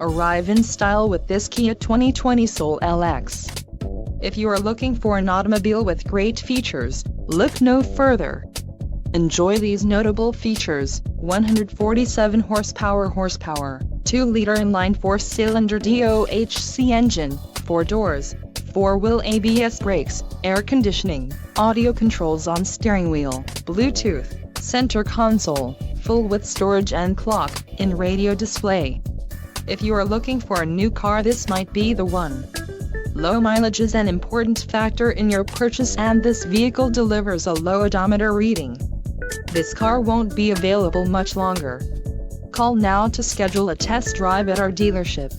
Arrive in style with this Kia 2020 Soul LX. If you are looking for an automobile with great features, look no further. Enjoy these notable features: 147 horsepower, 2-liter inline 4-cylinder DOHC engine, 4 doors, 4-wheel ABS brakes, air conditioning, audio controls on steering wheel, Bluetooth, center console, full-width storage and clock-in radio display. If you are looking for a new car, this might be the one. Low mileage is an important factor in your purchase, and this vehicle delivers a low odometer reading. This car won't be available much longer. Call now to schedule a test drive at our dealership.